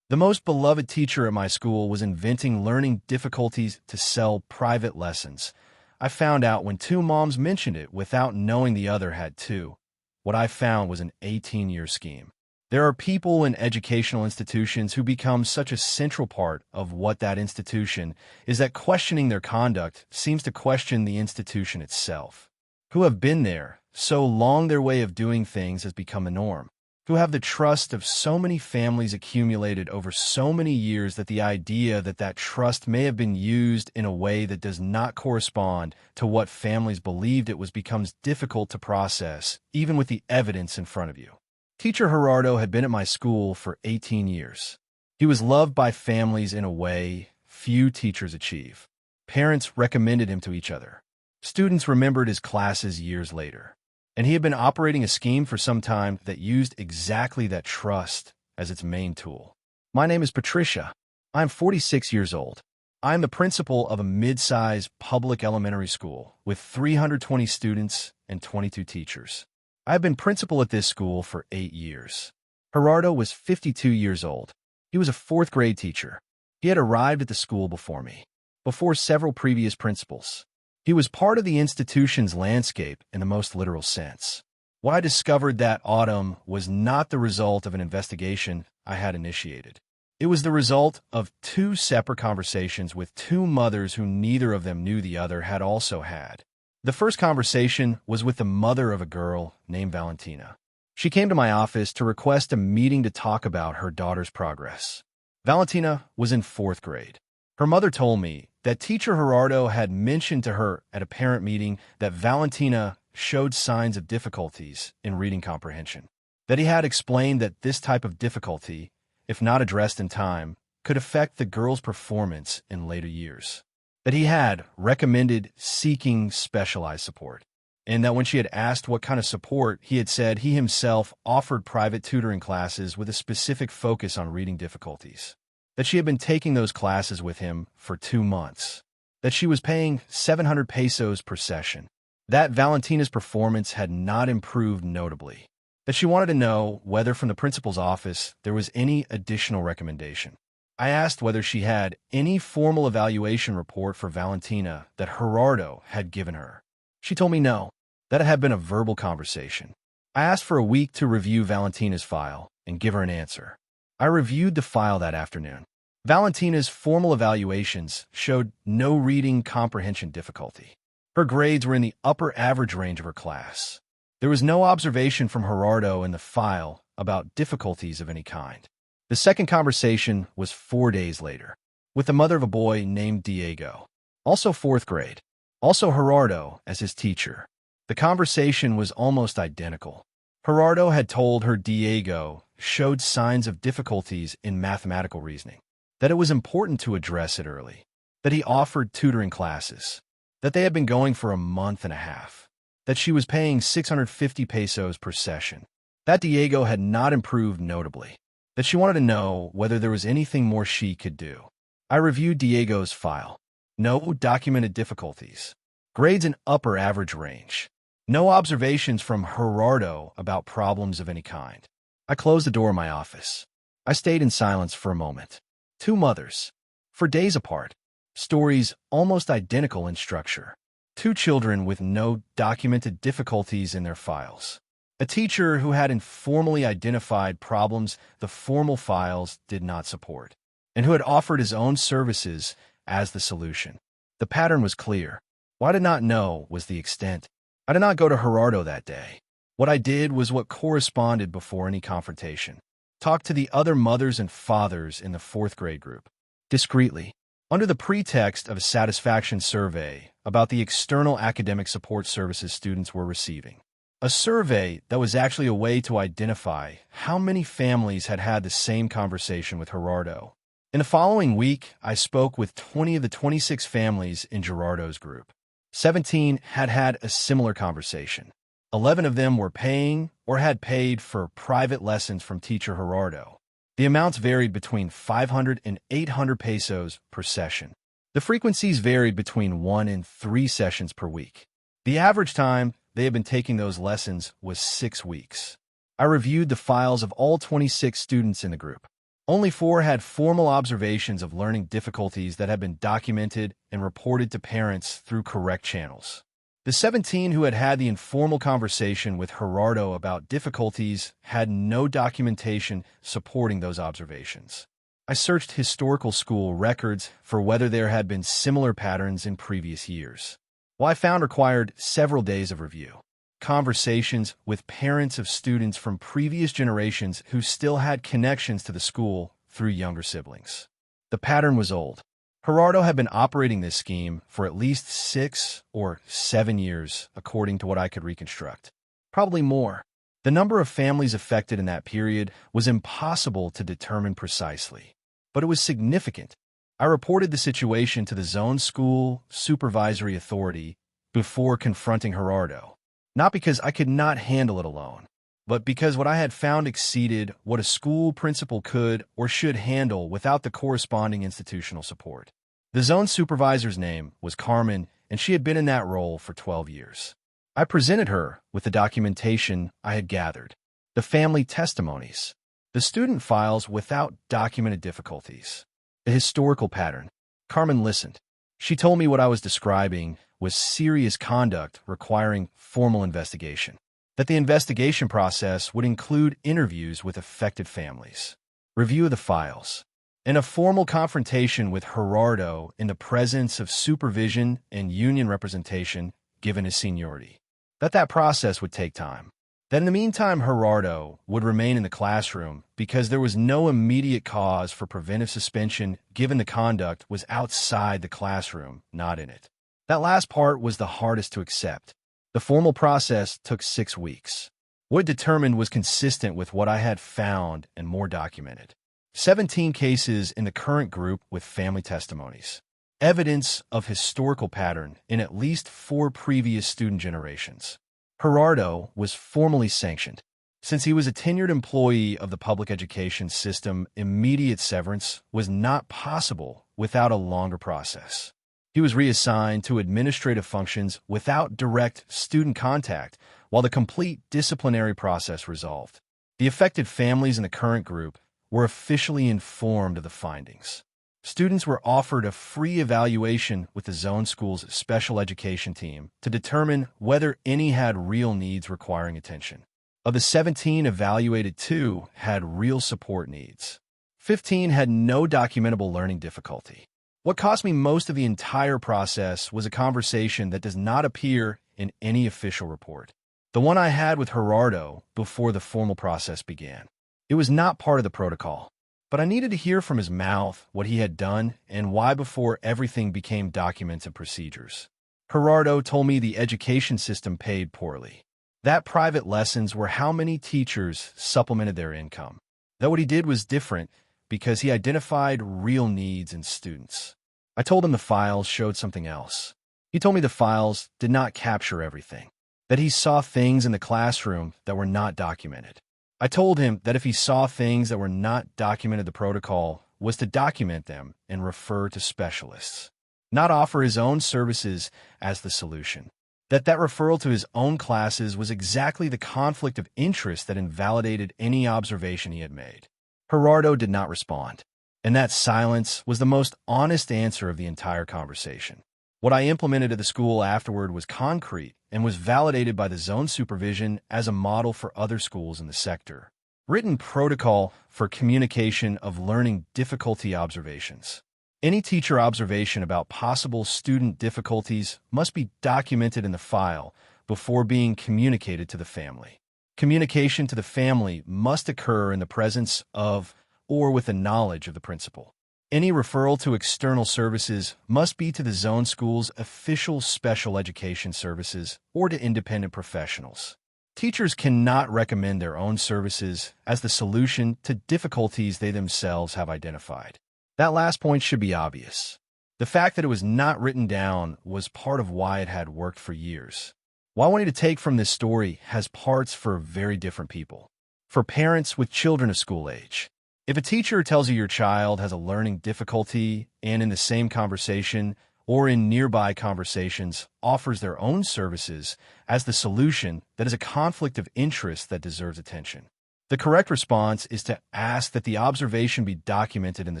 The most beloved teacher at my school was inventing learning difficulties to sell private lessons. I found out when two moms mentioned it without knowing the other had too. What I found was an 18-year scheme. There are people in educational institutions who become such a central part of what that institution is that questioning their conduct seems to question the institution itself. Who have been there so long their way of doing things has become the norm. Who have the trust of so many families accumulated over so many years that the idea that that trust may have been used in a way that does not correspond to what families believed it was becomes difficult to process, even with the evidence in front of you. Teacher Gerardo had been at my school for 18 years. He was loved by families in a way few teachers achieve. Parents recommended him to each other. Students remembered his classes years later. And he had been operating a scheme for some time that used exactly that trust as its main tool. My name is Patricia. I'm 46 years old. I'm the principal of a mid-sized public elementary school with 320 students and 22 teachers. I've been principal at this school for 8 years. Gerardo was 52 years old. He was a fourth grade teacher. He had arrived at the school before me, before several previous principals. He was part of the institution's landscape in the most literal sense. What I discovered that autumn was not the result of an investigation I had initiated. It was the result of two separate conversations with two mothers who neither of them knew the other had also had. The first conversation was with the mother of a girl named Valentina. She came to my office to request a meeting to talk about her daughter's progress. Valentina was in fourth grade. Her mother told me that teacher Gerardo had mentioned to her at a parent meeting that Valentina showed signs of difficulties in reading comprehension, that he had explained that this type of difficulty, if not addressed in time, could affect the girl's performance in later years, that he had recommended seeking specialized support, and that when she had asked what kind of support, he had said he himself offered private tutoring classes with a specific focus on reading difficulties, that she had been taking those classes with him for 2 months, that she was paying 700 pesos per session, that Valentina's performance had not improved notably, that she wanted to know whether from the principal's office there was any additional recommendation. I asked whether she had any formal evaluation report for Valentina that Gerardo had given her. She told me no, that it had been a verbal conversation. I asked for a week to review Valentina's file and give her an answer. I reviewed the file that afternoon. Valentina's formal evaluations showed no reading comprehension difficulty. Her grades were in the upper average range of her class. There was no observation from Gerardo in the file about difficulties of any kind. The second conversation was 4 days later, with the mother of a boy named Diego, also fourth grade, also Gerardo as his teacher. The conversation was almost identical. Gerardo had told her Diego showed signs of difficulties in mathematical reasoning, that it was important to address it early, that he offered tutoring classes, that they had been going for a month and a half, that she was paying 650 pesos per session, that Diego had not improved notably, that she wanted to know whether there was anything more she could do. I reviewed Diego's file. No documented difficulties. Grades in upper average range. No observations from Gerardo about problems of any kind. I closed the door of my office. I stayed in silence for a moment. Two mothers, for days apart, stories almost identical in structure. Two children with no documented difficulties in their files. A teacher who had informally identified problems the formal files did not support, and who had offered his own services as the solution. The pattern was clear. What I did not know was the extent. I did not go to Gerardo that day. What I did was what corresponded before any confrontation. Talk to the other mothers and fathers in the fourth grade group, discreetly, under the pretext of a satisfaction survey about the external academic support services students were receiving. A survey that was actually a way to identify how many families had had the same conversation with Gerardo. In the following week, I spoke with 20 of the 26 families in Gerardo's group. 17 had had a similar conversation. 11 of them were paying or had paid for private lessons from teacher Gerardo. The amounts varied between 500 and 800 pesos per session. The frequencies varied between 1 and 3 sessions per week. The average time they had been taking those lessons was 6 weeks. I reviewed the files of all 26 students in the group. Only 4 had formal observations of learning difficulties that had been documented and reported to parents through correct channels. The 17 who had had the informal conversation with Gerardo about difficulties had no documentation supporting those observations. I searched historical school records for whether there had been similar patterns in previous years. What I found required several days of review. Conversations with parents of students from previous generations who still had connections to the school through younger siblings. The pattern was old. Gerardo had been operating this scheme for at least 6 or 7 years, according to what I could reconstruct. Probably more. The number of families affected in that period was impossible to determine precisely, but it was significant. I reported the situation to the zone school supervisory authority before confronting Gerardo. Not because I could not handle it alone, but because what I had found exceeded what a school principal could or should handle without the corresponding institutional support. The zone supervisor's name was Carmen, and she had been in that role for 12 years. I presented her with the documentation I had gathered, the family testimonies, the student files without documented difficulties, the historical pattern. Carmen listened. She told me what I was describing was serious conduct requiring formal investigation, that the investigation process would include interviews with affected families, review of the files, and a formal confrontation with Gerardo in the presence of supervision and union representation given his seniority, that process would take time. That in the meantime, Gerardo would remain in the classroom because there was no immediate cause for preventive suspension given the conduct was outside the classroom, not in it. That last part was the hardest to accept. The formal process took 6 weeks. What it determined was consistent with what I had found and more documented. 17 cases in the current group with family testimonies. Evidence of historical pattern in at least 4 previous student generations. Gerardo was formally sanctioned. Since he was a tenured employee of the public education system, immediate severance was not possible without a longer process. He was reassigned to administrative functions without direct student contact while the complete disciplinary process resolved. The affected families in the current group were officially informed of the findings. Students were offered a free evaluation with the zone school's special education team to determine whether any had real needs requiring attention. Of the 17 evaluated, 2 had real support needs. 15 had no documentable learning difficulty. What cost me most of the entire process was a conversation that does not appear in any official report. The one I had with Gerardo before the formal process began. It was not part of the protocol, but I needed to hear from his mouth what he had done and why before everything became documents and procedures. Gerardo told me the education system paid poorly. That private lessons were how many teachers supplemented their income. That what he did was different because he identified real needs in students. I told him the files showed something else. He told me the files did not capture everything, that he saw things in the classroom that were not documented. I told him that if he saw things that were not documented, the protocol was to document them and refer to specialists, not offer his own services as the solution. That referral to his own classes was exactly the conflict of interest that invalidated any observation he had made. Gerardo did not respond, and that silence was the most honest answer of the entire conversation. What I implemented at the school afterward was concrete and was validated by the zone supervision as a model for other schools in the sector. Written protocol for communication of learning difficulty observations. Any teacher observation about possible student difficulties must be documented in the file before being communicated to the family. Communication to the family must occur in the presence of or with the knowledge of the principal. Any referral to external services must be to the zone school's official special education services or to independent professionals. Teachers cannot recommend their own services as the solution to difficulties they themselves have identified. That last point should be obvious. The fact that it was not written down was part of why it had worked for years. What I want you to take from this story has parts for very different people. For parents with children of school age. If a teacher tells you your child has a learning difficulty and in the same conversation or in nearby conversations offers their own services as the solution, that is a conflict of interest that deserves attention. The correct response is to ask that the observation be documented in the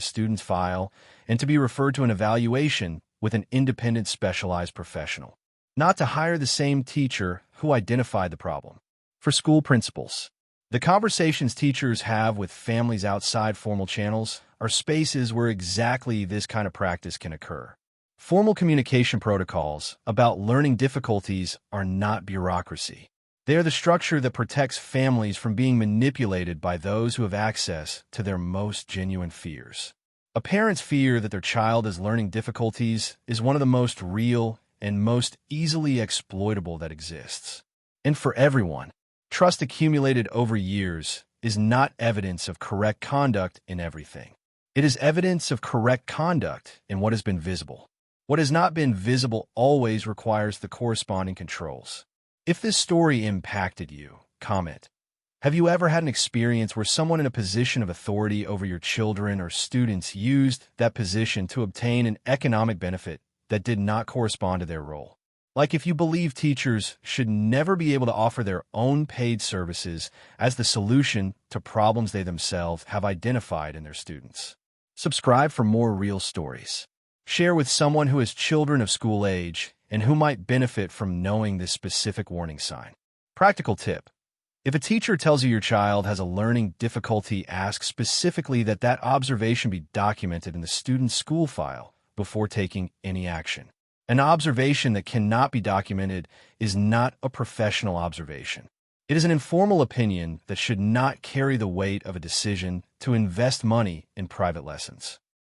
student's file and to be referred to an evaluation with an independent specialized professional, not to hire the same teacher who identified the problem. For school principals, the conversations teachers have with families outside formal channels are spaces where exactly this kind of practice can occur. Formal communication protocols about learning difficulties are not bureaucracy. They are the structure that protects families from being manipulated by those who have access to their most genuine fears. A parent's fear that their child has learning difficulties is one of the most real and most easily exploitable that exists. And for everyone, trust accumulated over years is not evidence of correct conduct in everything. It is evidence of correct conduct in what has been visible. What has not been visible always requires the corresponding controls. If this story impacted you, comment. Have you ever had an experience where someone in a position of authority over your children or students used that position to obtain an economic benefit that did not correspond to their role? Like if you believe teachers should never be able to offer their own paid services as the solution to problems they themselves have identified in their students. Subscribe for more real stories. Share with someone who has children of school age and who might benefit from knowing this specific warning sign. Practical tip. If a teacher tells you your child has a learning difficulty, ask specifically that that observation be documented in the student's school file before taking any action. An observation that cannot be documented is not a professional observation. It is an informal opinion that should not carry the weight of a decision to invest money in private lessons.